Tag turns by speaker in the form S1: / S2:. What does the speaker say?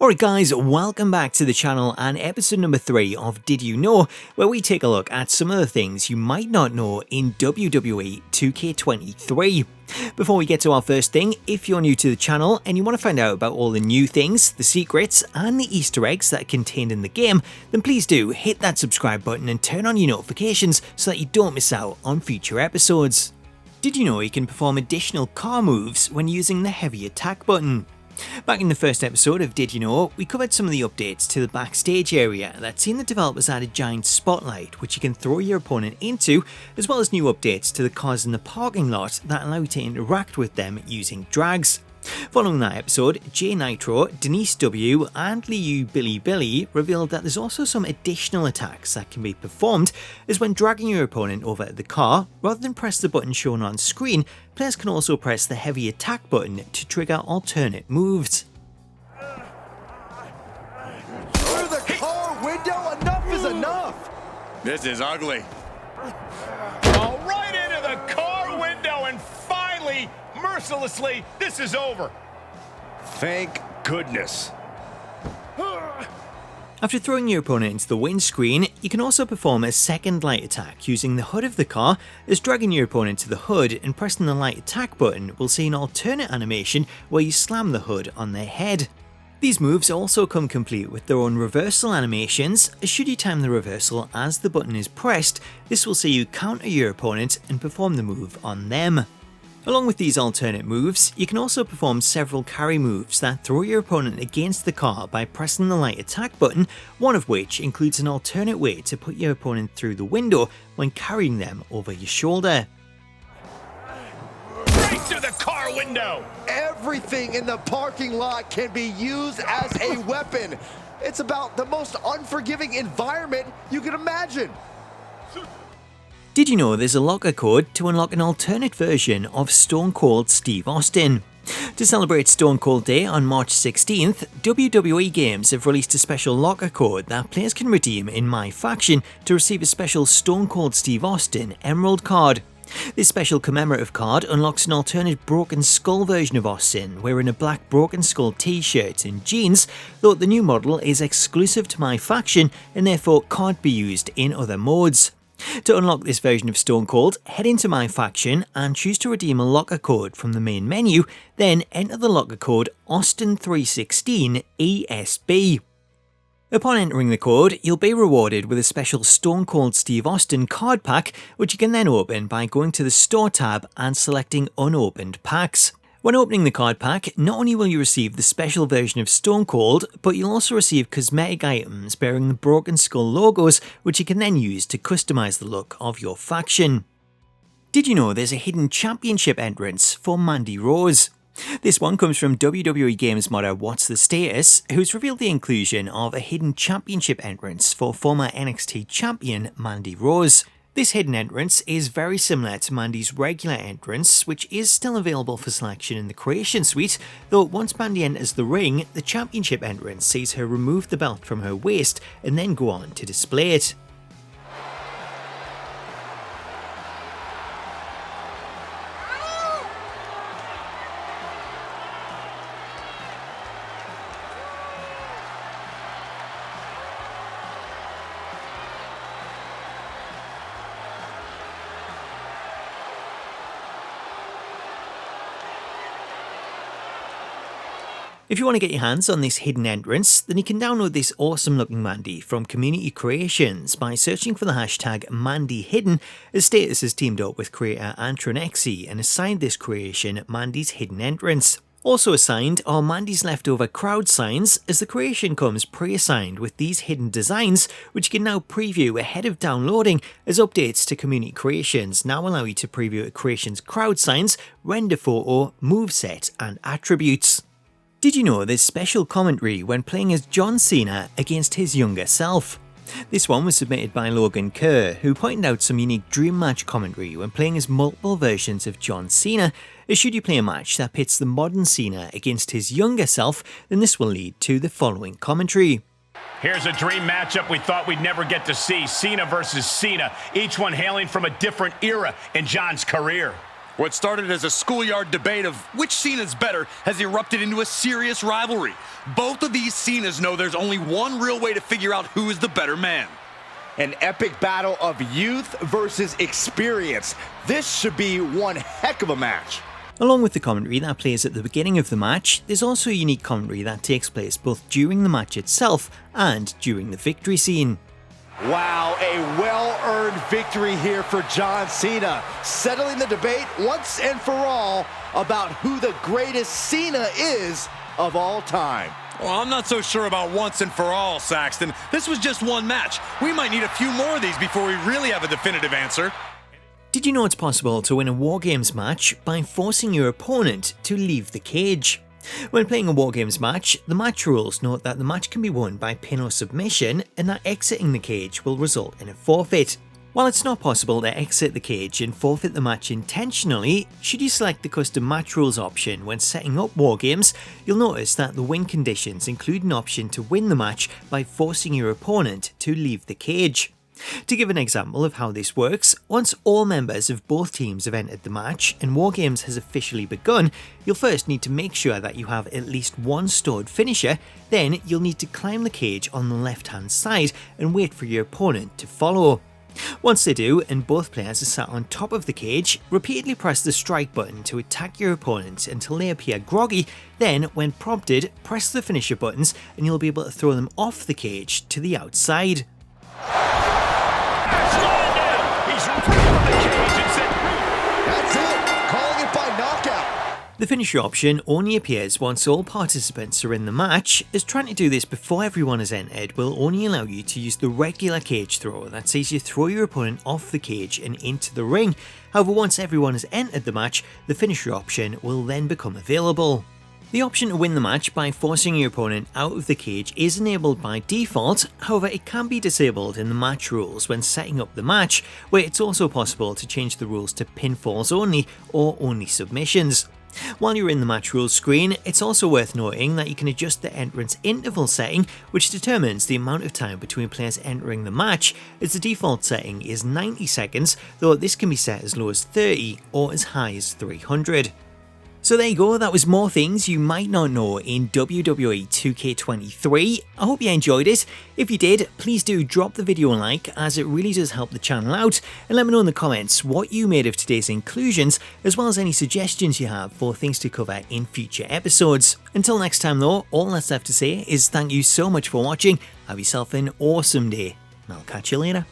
S1: Alright guys, welcome back to the channel and episode number 3 of Did You Know, where we take a look at some of the things you might not know in WWE 2K23. Before we get to our first thing, if you're new to the channel and you want to find out about all the new things, the secrets and the Easter eggs that are contained in the game, then please do hit that subscribe button and turn on your notifications so that you don't miss out on future episodes. Did you know you can perform additional car moves when using the heavy attack button? Back in the first episode of Did You Know, we covered some of the updates to the Backstage area that's seen the developers add a giant spotlight which you can throw your opponent into, as well as new updates to the cars in the parking lot that allow you to interact with them using drags. Following that episode, Jay Nitro, Denise W and Liu Billy revealed that there's also some additional attacks that can be performed, as when dragging your opponent over the car, rather than press the button shown on screen, players can also press the heavy attack button to trigger alternate moves.
S2: Through the car window, enough is enough!
S3: This is ugly.
S4: Oh, right into the car window, and finally, mercilessly, this is over.
S2: Thank goodness.
S1: After throwing your opponent into the windscreen, you can also perform a second light attack using the hood of the car, as dragging your opponent to the hood and pressing the light attack button will see an alternate animation where you slam the hood on their head. These moves also come complete with their own reversal animations, as should you time the reversal as the button is pressed, this will see you counter your opponent and perform the move on them. Along with these alternate moves, you can also perform several carry moves that throw your opponent against the car by pressing the light attack button, one of which includes an alternate way to put your opponent through the window when carrying them over your shoulder.
S4: Right through the car window!
S2: Everything in the parking lot can be used as a weapon. It's about the most unforgiving environment you can imagine.
S1: Did you know there's a locker code to unlock an alternate version of Stone Cold Steve Austin? To celebrate Stone Cold Day on March 16th, WWE Games have released a special locker code that players can redeem in MyFaction to receive a special Stone Cold Steve Austin Emerald card. This special commemorative card unlocks an alternate Broken Skull version of Austin, wearing a black Broken Skull t-shirt and jeans, though the new model is exclusive to MyFaction and therefore can't be used in other modes. To unlock this version of Stone Cold, head into MyFaction and choose to redeem a locker code from the main menu, then enter the locker code Austin316ESB. Upon entering the code, you'll be rewarded with a special Stone Cold Steve Austin card pack, which you can then open by going to the Store tab and selecting Unopened Packs. When opening the card pack, not only will you receive the special version of Stone Cold, but you'll also receive cosmetic items bearing the Broken Skull logos, which you can then use to customize the look of your faction. Did you know there's a hidden championship entrance for Mandy Rose? This one comes from WWE Games modder WhatsTheStatus, who's revealed the inclusion of a hidden championship entrance for former NXT champion Mandy Rose. This hidden entrance is very similar to Mandy's regular entrance, which is still available for selection in the Creation Suite, though once Mandy enters the ring, the championship entrance sees her remove the belt from her waist and then go on to display it. If you want to get your hands on this hidden entrance, then you can download this awesome looking Mandy from Community Creations by searching for the hashtag MandyHidden, as Status has teamed up with creator AntronxE and assigned this creation Mandy's hidden entrance. Also assigned are Mandy's leftover crowd signs, as the creation comes pre-assigned with these hidden designs, which you can now preview ahead of downloading, as updates to Community Creations now allow you to preview a creation's crowd signs, render photo, moveset and attributes. Did you know there's special commentary when playing as John Cena against his younger self? This one was submitted by Logan Kerr, who pointed out some unique dream match commentary when playing as multiple versions of John Cena, as should you play a match that pits the modern Cena against his younger self, then this will lead to the following commentary.
S4: Here's a dream matchup we thought we'd never get to see, Cena versus Cena, each one hailing from a different era in John's career.
S3: What started as a schoolyard debate of which Cena's better has erupted into a serious rivalry. Both of these Cenas know there's only one real way to figure out who is the better man.
S2: An epic battle of youth versus experience. This should be one heck of a match.
S1: Along with the commentary that plays at the beginning of the match, there's also a unique commentary that takes place both during the match itself and during the victory scene.
S2: Wow, a well-earned victory here for John Cena, settling the debate once and for all about who the greatest Cena is of all time.
S3: Well, I'm not so sure about once and for all, Saxton. This was just one match. We might need a few more of these before we really have a definitive answer.
S1: Did you know it's possible to win a War Games match by forcing your opponent to leave the cage? When playing a War Games match, the match rules note that the match can be won by pin or submission and that exiting the cage will result in a forfeit. While it's not possible to exit the cage and forfeit the match intentionally, should you select the custom match rules option when setting up War Games, you'll notice that the win conditions include an option to win the match by forcing your opponent to leave the cage. To give an example of how this works, once all members of both teams have entered the match and War Games has officially begun, you'll first need to make sure that you have at least one stored finisher, then you'll need to climb the cage on the left hand side and wait for your opponent to follow. Once they do and both players are sat on top of the cage, repeatedly press the strike button to attack your opponent until they appear groggy, then when prompted, press the finisher buttons and you'll be able to throw them off the cage to the outside.
S2: That's it, calling it by knockout.
S1: The finisher option only appears once all participants are in the match, as trying to do this before everyone has entered will only allow you to use the regular cage throw that sees you throw your opponent off the cage and into the ring. However, once everyone has entered the match, the finisher option will then become available. The option to win the match by forcing your opponent out of the cage is enabled by default, however it can be disabled in the match rules when setting up the match, where it's also possible to change the rules to pinfalls only or only submissions. While you're in the match rules screen, it's also worth noting that you can adjust the entrance interval setting, which determines the amount of time between players entering the match, as the default setting is 90 seconds, though this can be set as low as 30 or as high as 300. So there you go, that was more things you might not know in WWE 2K23. I hope you enjoyed it. If you did, please do drop the video a like, as it really does help the channel out, and let me know in the comments what you made of today's inclusions, as well as any suggestions you have for things to cover in future episodes. Until next time though, all that's left to say is thank you so much for watching, have yourself an awesome day, and I'll catch you later.